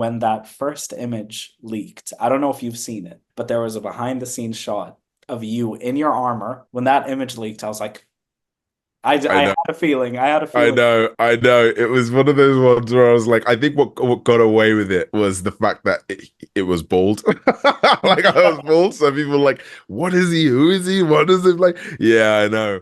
when that first image leaked. I don't know if you've seen it, but there was a behind the scenes shot of you in your armor. When that image leaked, I was like, I I had know. a feeling. I had a I feeling. know, I know. It was one of those ones where I was like, I think what got away with it was the fact that it was bald. Like I was bald, so people were like, "What is he? Who is he? What is it like?" Yeah, I know.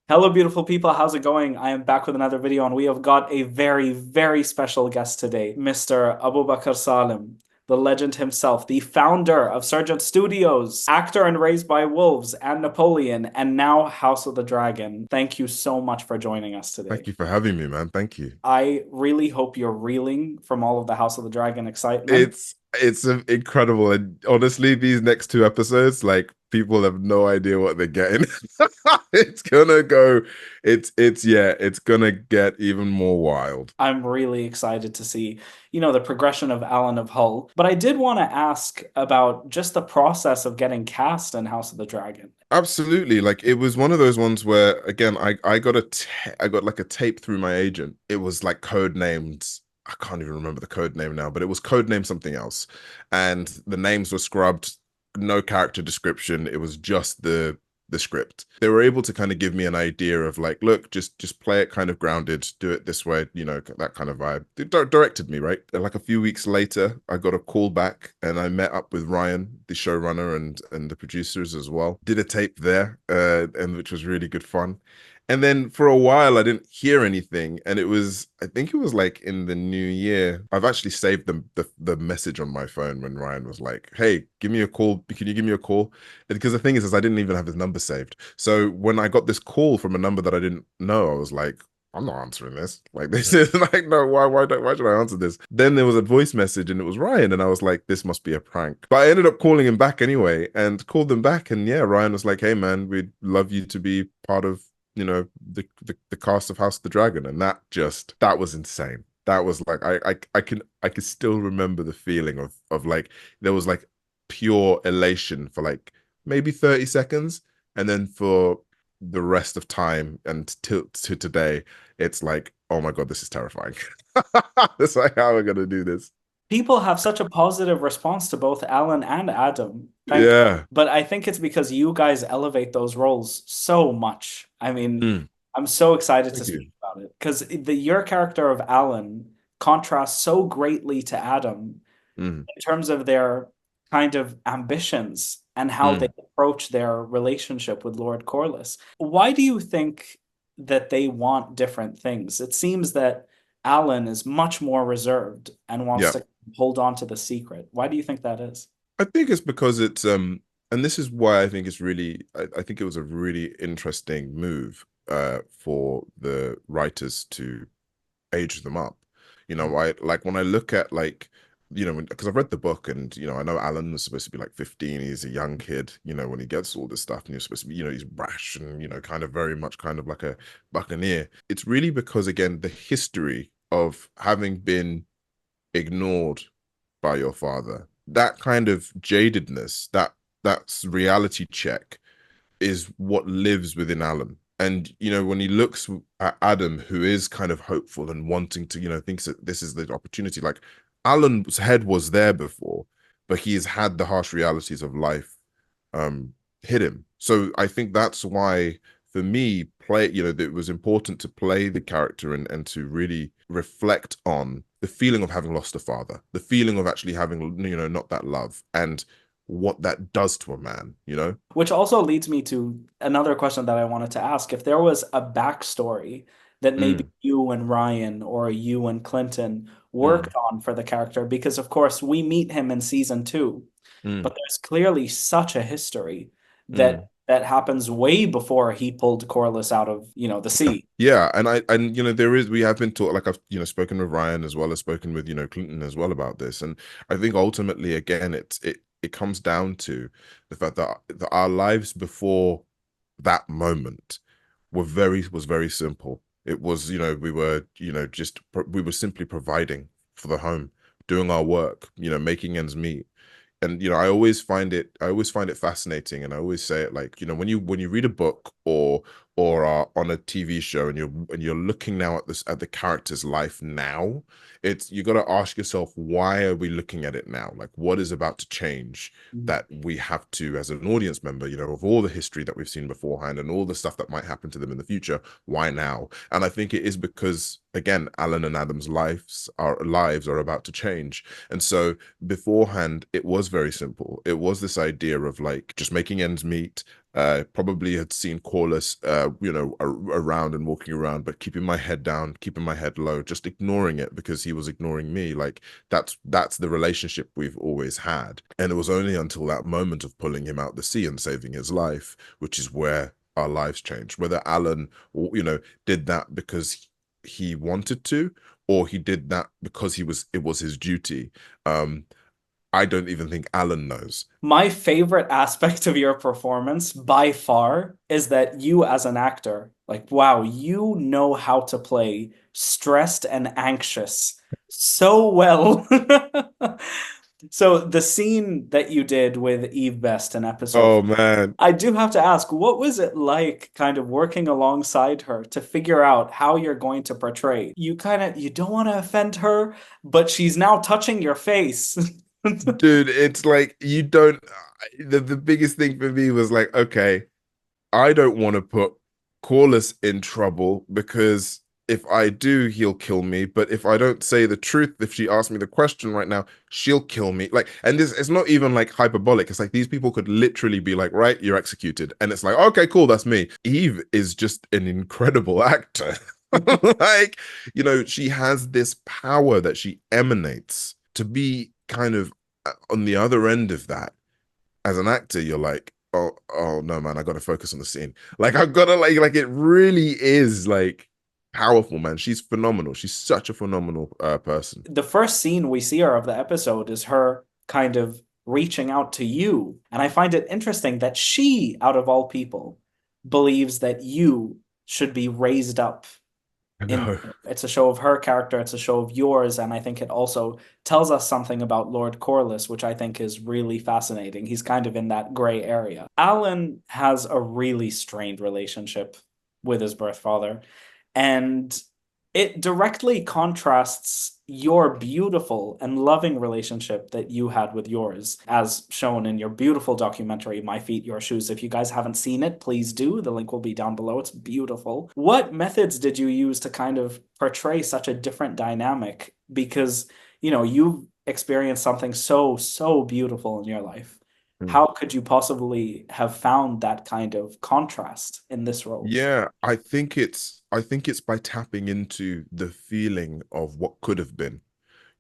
Hello, beautiful people. How's it going? I am back with another video, and we have got a very, very special guest today, Mr. Abubakar Salim, the legend himself, the founder of Surgeon Studios, actor in Raised by Wolves and Napoleon, and now House of the Dragon. Thank you so much for joining us today. Thank you for having me, man. Thank you. I really hope you're reeling from all of the House of the Dragon excitement. It's incredible, and honestly, these next two episodes, like people have no idea what they're getting. It's gonna go. It's yeah, it's gonna get even more wild. I'm really excited to see, the progression of Alyn of Hull. But I did want to ask about just the process of getting cast in House of the Dragon. Absolutely. Like it was one of those ones where again I got I got like a tape through my agent. It was like code named. I can't even remember the code name now, but it was code name something else. And the names were scrubbed, no character description. It was just the script. They were able to kind of give me an idea of like, look, just play it kind of grounded, do it this way, that kind of vibe. They directed me, right? And like a few weeks later, I got a call back and I met up with Ryan, the showrunner and the producers as well. Did a tape there, and which was really good fun. And then for a while, I didn't hear anything. And I think it was like in the new year. I've actually saved the message on my phone when Ryan was like, "Hey, give me a call. Can you give me a call?" Because the thing is I didn't even have his number saved. So when I got this call from a number that I didn't know, I was like, I'm not answering this. Like this is like, no, why should I answer this? Then there was a voice message and it was Ryan, and I was like, this must be a prank. But I ended up calling him back anyway and called them back. And yeah, Ryan was like, hey man, we'd love you to be part of the cast of House of the Dragon, and that was insane. That was like I can still remember the feeling of like there was like pure elation for like maybe 30 seconds, and then for the rest of time and to today, it's like, oh my God, this is terrifying. It's like, how am I gonna do this? People have such a positive response to both Alyn and Adam. Yeah. But I think it's because you guys elevate those roles so much. I mean, Mm, I'm so excited to thank you. speak about it because your character of Alyn contrasts so greatly to Adam Mm, in terms of their kind of ambitions and how they mm. approach their relationship with Lord Corlys. Why do you think that they want different things? It seems that Alyn is much more reserved and wants Yeah. to hold on to the secret. Why do you think that is? I think it's because it's and this is why I think it's really I think it was a really interesting move for the writers to age them up. I like when I look at like, because I've read the book and I know Alan was supposed to be like 15, he's a young kid, when he gets all this stuff and he's supposed to be, he's brash and kind of very much kind of like a buccaneer. It's really because again, the history of having been ignored by your father, that kind of jadedness, that's reality check is what lives within Alan. And when he looks at Adam, who is kind of hopeful and wanting to, thinks that this is the opportunity. Like Alan's head was there before, but he has had the harsh realities of life um hit him. So I think that's why for me, it was important to play the character and to really reflect on the feeling of having lost a father, the feeling of actually having, not that love and what that does to a man. Which also leads me to another question that I wanted to ask. If there was a backstory that maybe Mm, you and Ryan or you and Clinton mm, worked on for the character, because of course we meet him in season two, but mm, there's clearly such a history mm. that happens way before he pulled Corlys out of, the Yeah, sea. yeah, and we have been taught, like I've spoken with Ryan as well as spoken with Clinton as well about this, and I think ultimately again it comes down to the fact that our lives before that moment was very simple. It was, we were, we were simply providing for the home, doing our work, making ends meet. And I always find it fascinating, and I always say it like, when you read a book or or are on a TV show and you're looking now at this at the character's life now, it's you got to ask yourself, why are we looking at it now? Like, what is about to change that we have to, as an audience member, of all the history that we've seen beforehand and all the stuff that might happen to them in the future, why now? And I think it is because, again, Alyn and Adam's lives are about to change. And so beforehand, it was very simple. It was this idea of like just making ends meet. Probably had seen Corlys, around and walking around, but keeping my head down, keeping my head low, just ignoring it because he was ignoring me. Like that's the relationship we've always had. And it was only until that moment of pulling him out the sea and saving his life, which is where our lives changed. Whether Alyn, did that because he wanted to, or he did that because it was his duty. I don't even think Alyn knows. My favorite aspect of your performance by far is that you as an actor, like, wow, you know how to play stressed and anxious so well. So the scene that you did with Eve Best in episode, Oh man. I do have to ask, what was it like kind of working alongside her to figure out how you're going to portray? You don't want to offend her, but she's now touching your face. Dude, it's like you don't the biggest thing for me was like, okay, I don't want to put Corlys in trouble because if I do, he'll kill me. But if I don't say the truth, if she asks me the question right now, she'll kill me. Like, and this it's not even like hyperbolic. It's like these people could literally be like, right, you're executed. And it's like, okay, cool, that's me. Eve is just an incredible actor. Like, she has this power that she emanates to be kind of on the other end of that. As an actor, you're like, oh no, man, I gotta focus on the scene. Like I've gotta like it really is like powerful, man. She's phenomenal. She's such a phenomenal person. The first scene we see her of the episode is her kind of reaching out to you. And I find it interesting that she, out of all people, believes that you should be raised up. I know. It's a show of her character, it's a show of yours, and I think it also tells us something about Lord Corlys, which I think is really fascinating. He's kind of in that gray area. Alyn has a really strained relationship with his birth father, and it directly contrasts your beautiful and loving relationship that you had with yours, as shown in your beautiful documentary, My Feet, Your Shoes. If you guys haven't seen it, please do. The link will be down below. It's beautiful. What methods did you use to kind of portray such a different dynamic? Because, you've experienced something so, so beautiful in your life. Mm. How could you possibly have found that kind of contrast in this role? Yeah, I think it's by tapping into the feeling of what could have been.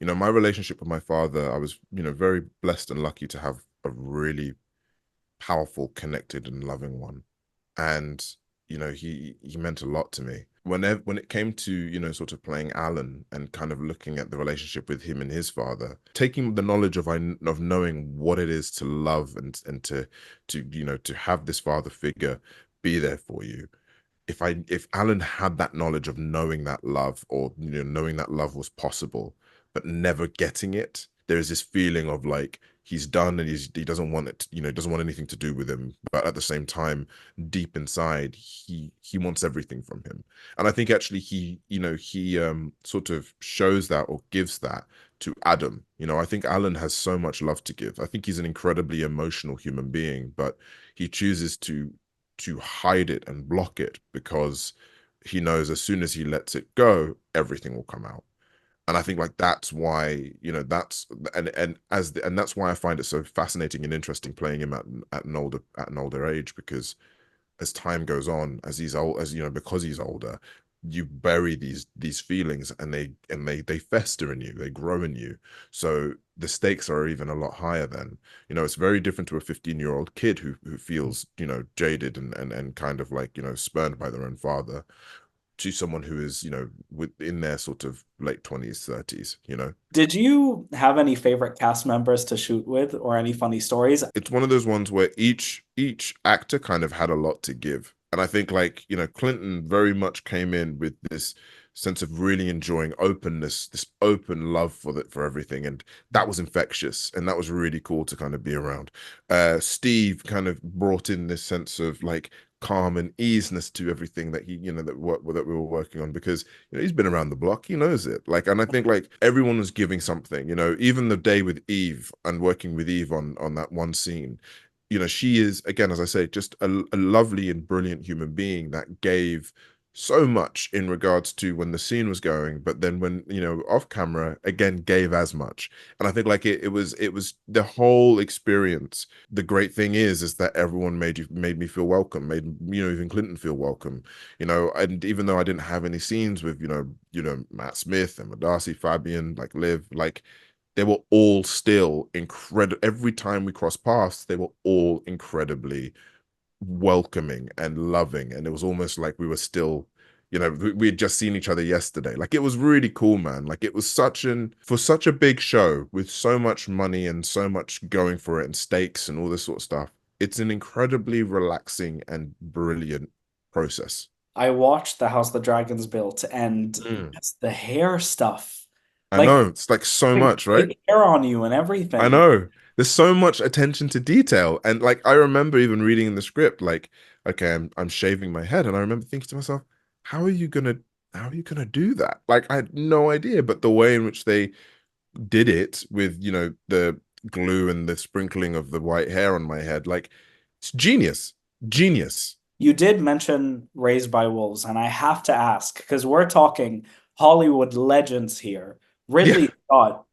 My relationship with my father, I was, very blessed and lucky to have a really powerful, connected, and loving one. And he meant a lot to me. When it came to, sort of playing Alyn and kind of looking at the relationship with him and his father, taking the knowledge of knowing what it is to love and to have this father figure be there for you. If Alyn had that knowledge of knowing that love, or knowing that love was possible but never getting it, there's this feeling of like he's done and he doesn't want it, doesn't want anything to do with him, but at the same time, deep inside, he wants everything from him. And I think actually he sort of shows that or gives that to Adam. I think Alyn has so much love to give. I think he's an incredibly emotional human being, but he chooses to hide it and block it because he knows as soon as he lets it go, everything will come out. And I think like that's why, and that's why I find it so fascinating and interesting playing him at an older age, because as time goes on, as he's old, because he's older, you bury these feelings, and they fester in you, they grow in you. So the stakes are even a lot higher then. It's very different to a 15-year-old kid who feels, jaded and kind of like, spurned by their own father, to someone who is, within their sort of late 20s, 30s. Did you have any favorite cast members to shoot with or any funny stories? It's one of those ones where each actor kind of had a lot to give. And I think like, Clinton very much came in with this sense of really enjoying openness, this open love for everything. And that was infectious. And that was really cool to kind of be around. Steve kind of brought in this sense of like calm and easiness to everything that he, that we were working on, because he's been around the block, he knows it. Like, and I think like everyone was giving something, even the day with Eve and working with Eve on that one scene. She is, again, as I say, just a lovely and brilliant human being that gave so much in regards to when the scene was going, but then when, off camera, again, gave as much. And I think like it was the whole experience. The great thing is that everyone made me feel welcome, made, even Clinton feel welcome, and even though I didn't have any scenes with, Matt Smith and Darcy, Fabian, like Liv, like they were all still incredible. Every time we crossed paths, they were all incredibly welcoming and loving, and it was almost like we were still, we had just seen each other yesterday. Like, it was really cool, man. Like, it was for such a big show with so much money and so much going for it and stakes and all this sort of stuff. It's an incredibly relaxing and brilliant process. I watched the House the Dragons built, and Mm. it's the hair stuff. I Like, know, it's like so the much, right? fake hair on you and I everything. know. There's so much attention to detail. And like, I remember even reading in the script, like, okay, I'm shaving my head. And I remember thinking to myself, how are you gonna how are you gonna do that? Like, I had no idea. But the way in which they did it with, the glue and the sprinkling of the white hair on my head, like, it's genius. Genius. You did mention Raised by Wolves, and I have to ask because we're talking Hollywood legends here. Yeah. Ridley Scott,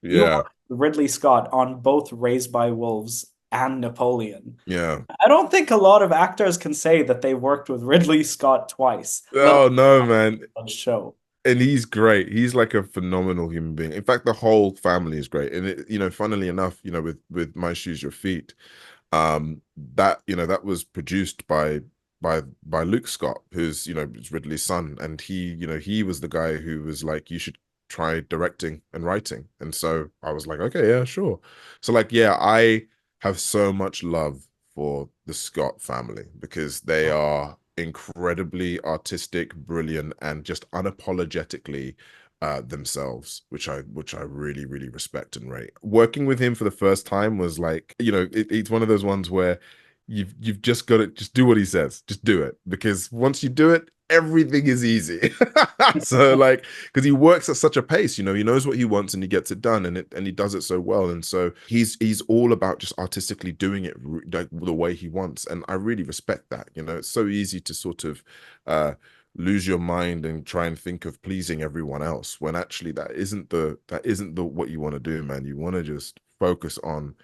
you Yeah. worked with Ridley Scott on both Raised by Wolves and Napoleon. Yeah. I don't think a lot of actors can say that they worked with Ridley Scott twice, let Oh no, man. alone show. And he's great. He's like a phenomenal human being. In fact, the whole family is great. And funnily enough, with My Shoes, Your Feet, that was produced by Luke Scott, who's is Ridley's son, and he was the guy who was like, you should try directing and writing. And so I was like, okay, yeah, sure. So like, yeah, I have so much love for the Scott family because they are incredibly artistic, brilliant, and just unapologetically themselves, which I really, really respect and rate. Working with him for the first time was like, it's one of those ones where you've just got to just do what he says, just do it, because once you do it, everything is easy. So like, because he works at such a pace, he knows what he wants and he gets it done, and he does it so well. And so he's all about just artistically doing it like the way he wants, and I really respect that. It's so easy to sort of lose your mind and try and think of pleasing everyone else when actually that isn't the what you want to do, man. You want to just focus on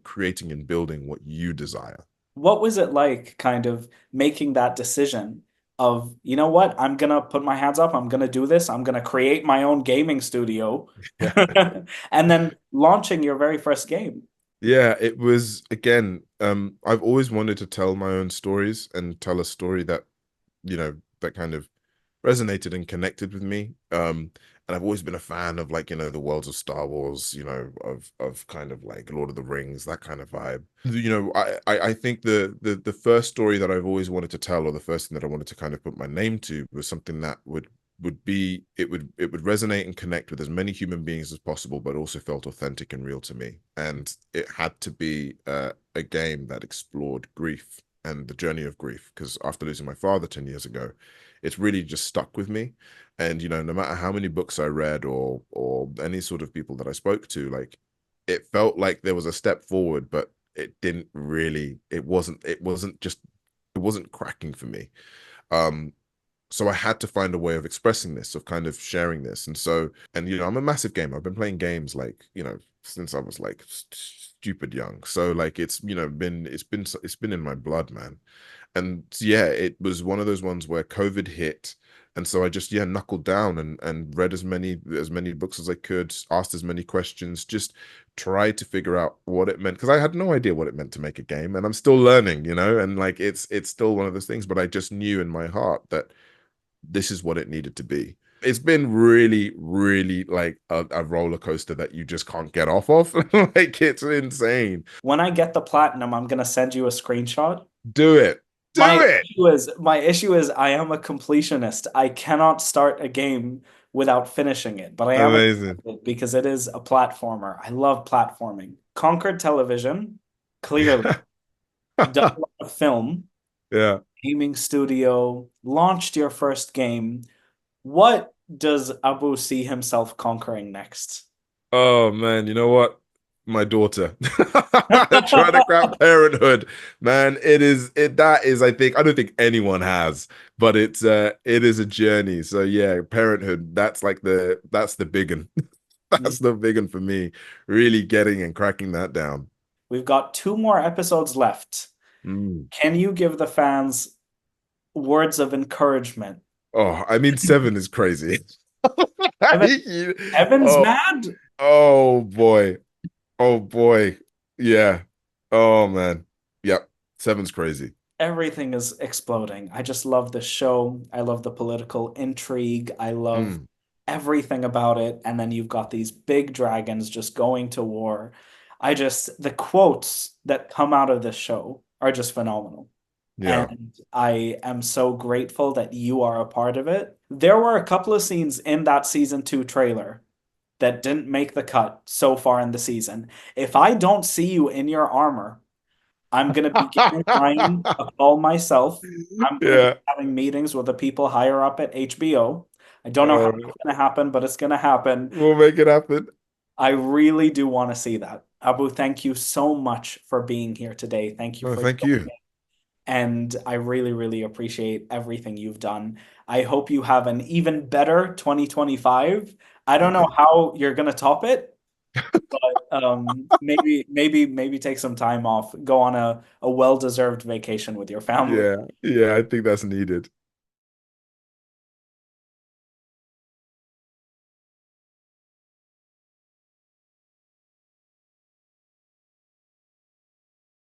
creating and building what you desire. What was it like kind of making that decision of, you know what, I'm gonna put my hands up, I'm gonna do this, I'm gonna create my own gaming studio, Yeah. and then launching your very first game? Yeah, it was, again, I've always wanted to tell my own stories and tell a story that kind of resonated and connected with me. And I've always been a fan of, like, the worlds of Star Wars, of kind of like Lord of the Rings, that kind of vibe. I think the first story that I've always wanted to tell, or the first thing that I wanted to kind of put my name to, was something that would resonate and connect with as many human beings as possible, but also felt authentic and real to me. And it had to be a game that explored grief and the journey of grief, because after losing my father 10 years ago, it's really just stuck with me. And no matter how many books I read or any sort of people that I spoke to, like, it felt like there was a step forward, but it wasn't cracking for me. um so I had to find a way of expressing this, of kind of sharing this. And so, and I'm a massive gamer. I've been playing games, like, since I was like stupid young. So like, it's been in my blood, man. And yeah, it was one of those ones where COVID hit, and so I just, yeah, knuckled down and read as many books as I could, asked as many questions, just tried to figure out what it meant, because I had no idea what it meant to make a game, and I'm still learning, and like, it's still one of those things, but I just knew in my heart that this is what it needed to be. It's been really, really like a roller coaster that you just can't get off of. Like, it's insane. When I get the platinum, I'm gonna send you a screenshot. Do it. Do it. My issue is I am a completionist. I cannot start a game without finishing it, but I am Amazing. excited because it is a platformer. I love platforming. Conquered Television, clearly, done a lot of film. Yeah. gaming studio, launched your first game. What does Abu see himself conquering next? Oh man, you know what? My daughter. Trying to crack parenthood. Man, that is I think I don't think anyone has, but it is a journey. So yeah, parenthood, that's the big one. That's the big one for me. Really getting and cracking that down. We've got two more episodes left. Mm. Can you give the fans words of encouragement? Oh, I mean, seven is crazy. Evan, Evan's Oh, mad. oh boy. Oh boy. Yeah. Oh man. Yep. Seven's crazy. Everything is exploding. I just love the show. I love the political intrigue. I love Mm. everything about it. And then you've got these big dragons just going to war. The quotes that come out of this show are just phenomenal. Yeah. And I am so grateful that you are a part of it. There were a couple of scenes in that season two trailer that didn't make the cut so far in the season. If I don't see you in your armor, I'm going to be giving Ryan a call myself. I'm going to be Yeah. having meetings with the people higher up at HBO. I don't know how All it's right. going to happen, but it's going to happen. We'll make it happen. I really do want to see that. Abu, thank you so much for being here today. Thank you No, for thank joining. you. And I really, really appreciate everything you've done. I hope you have an even better 2025. I Oh, don't know thank you. how you're going to top it, but maybe take some time off, go on a well-deserved vacation with your family. Yeah. Yeah, I think that's needed.